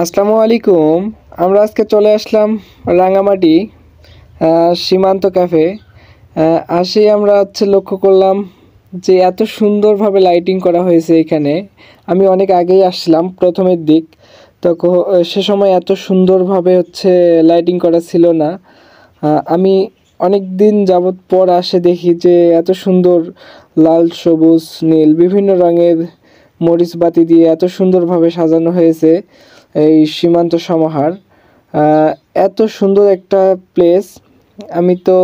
আসসালামু আলাইকুম। আমরা আজকে চলে আসলাম রাঙামাটি সীমান্ত ক্যাফে। আসেই আমরা লক্ষ্য করলাম যে এত সুন্দরভাবে লাইটিং করা হয়েছে এখানে। আমি অনেক আগেই আসছিলাম প্রথমের দিক, সে সময় এত সুন্দরভাবে লাইটিং করা ছিল না। আমি অনেক দিন যাবৎ পর আসে দেখি যে এত সুন্দর লাল, সবুজ, নীল বিভিন্ন রঙের মরিচ বাতি দিয়ে এত সুন্দরভাবে সাজানো হয়েছে এই সীমান্ত সমাহার। এত সুন্দর একটা প্লেস। আমি তো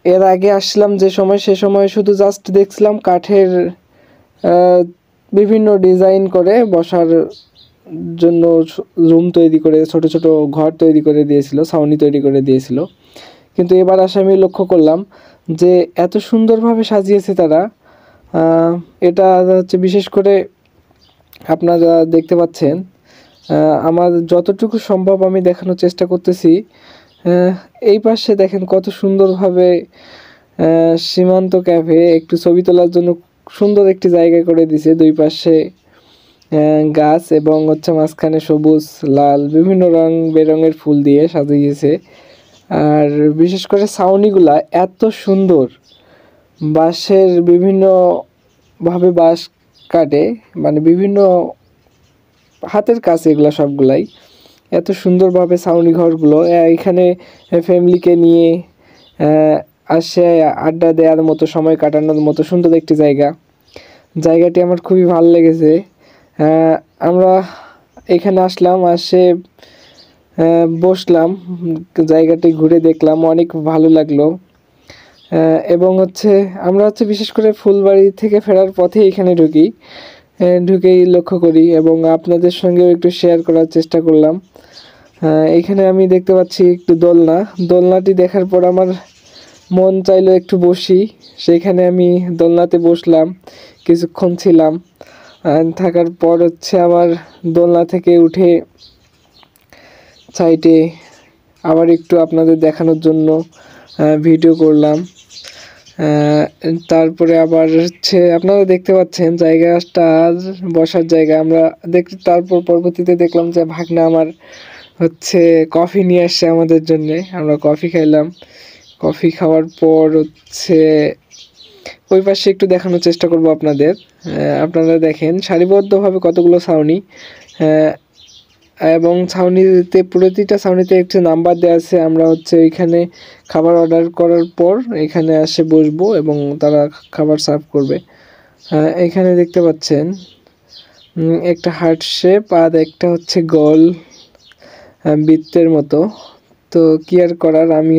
এর আগে আসছিলাম সে সময় শুধু জাস্ট দেখছিলাম কাঠের বিভিন্ন ডিজাইন করে বসার জন্য রুম তৈরি করে, ছোট ছোট ঘর তৈরি করে দিয়েছিল, ছাউনি তৈরি করে দিয়েছিল। কিন্তু এবার আমি লক্ষ্য করলাম যে এত সুন্দরভাবে সাজিয়েছে তারা। এটা বিশেষ করে আপনারা দেখতে পাচ্ছেন। আমার যতটুকু সম্ভব আমি দেখানোর চেষ্টা করতেছি। এই পাশে দেখেন কত সুন্দরভাবে সীমান্ত ক্যাফে একটু ছবি তোলার জন্য সুন্দর একটি জায়গা করে দিয়েছে। দুই পাশে গাছ এবং মাঝখানে সবুজ, লাল বিভিন্ন রং বেরঙের ফুল দিয়ে সাজিয়েছে। আর বিশেষ করে ছাউনিগুলা এত সুন্দর, বাঁশের বিভিন্নভাবে বাঁশ কাটে, মানে বিভিন্ন হাতের কাছে এগুলো সবগুলাই এত সুন্দরভাবে ছাউনি ঘরগুলো। এখানে ফ্যামিলিকে নিয়ে আসে আড্ডা দেওয়ার মতো, সময় কাটানোর মতো সুন্দর একটি জায়গাটি আমার খুবই ভালো লেগেছে। আমরা এখানে আসলাম, বসলাম, জায়গাটি ঘুরে দেখলাম, অনেক ভালো লাগলো। এবং আমরা বিশেষ করে ফুলবাড়ি থেকে ফেরার পথে এখানে ঢুকেই লক্ষ্য করি এবং আপনাদের সঙ্গেও একটু শেয়ার করার চেষ্টা করলাম। এখানে আমি দেখতে পাচ্ছি একটু দোলনাটি দেখার পর আমার মন চাইলো একটু বসি। সেখানে আমি দোলনাতে বসলাম, কিছুক্ষণ ছিলাম। থাকার পর আবার দোলনা থেকে উঠে সাইডে আবার একটু আপনাদের দেখানোর জন্য ভিডিও করলাম। তারপরে আবার আপনারা দেখতে পাচ্ছেন জায়গাটা বসার জায়গা। আমরা তারপর পরবর্তীতে দেখলাম যে ভাগনা আমার কফি নিয়ে আসছে আমাদের জন্যে। আমরা কফি খাইলাম। কফি খাওয়ার পর ওই পাশে একটু দেখানোর চেষ্টা করব আপনাদের। আপনারা দেখেন সারিবদ্ধভাবে কতগুলো ছাউনি, এবং প্রতিটা ছাউনিতে একটি নাম্বার দেওয়া আছে। আমরা এখানে খাবার অর্ডার করার পর এখানে বসবো এবং তারা খাবার সার্ভ করবে। এখানে দেখতে পাচ্ছেন একটা হার্ট শেপ আর একটা গোল বৃত্তের মতো। তো কি আর করার, আমি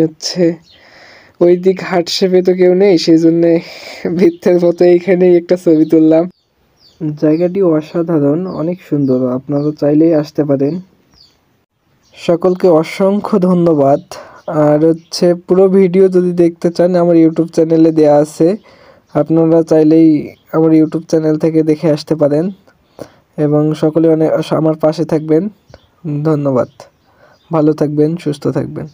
ওই দিক হার্ট শেপে তো কেউ নেই, সেই জন্যে বৃত্তের মতো এইখানেই একটা ছবি তুললাম। জায়গাটি অসাধারণ, অনেক সুন্দর, আপনারা চাইলেই আসতে পারেন। সকলকে অসংখ্য ধন্যবাদ। আর পুরো ভিডিও যদি দেখতে চান আমার ইউটিউব চ্যানেলে দেয়া আছে, আপনারা চাইলেই আমার ইউটিউব চ্যানেল থেকে দেখে আসতে পারেন। এবং সকলে আমার পাশে থাকবেন। ধন্যবাদ। ভালো থাকবেন, সুস্থ থাকবেন।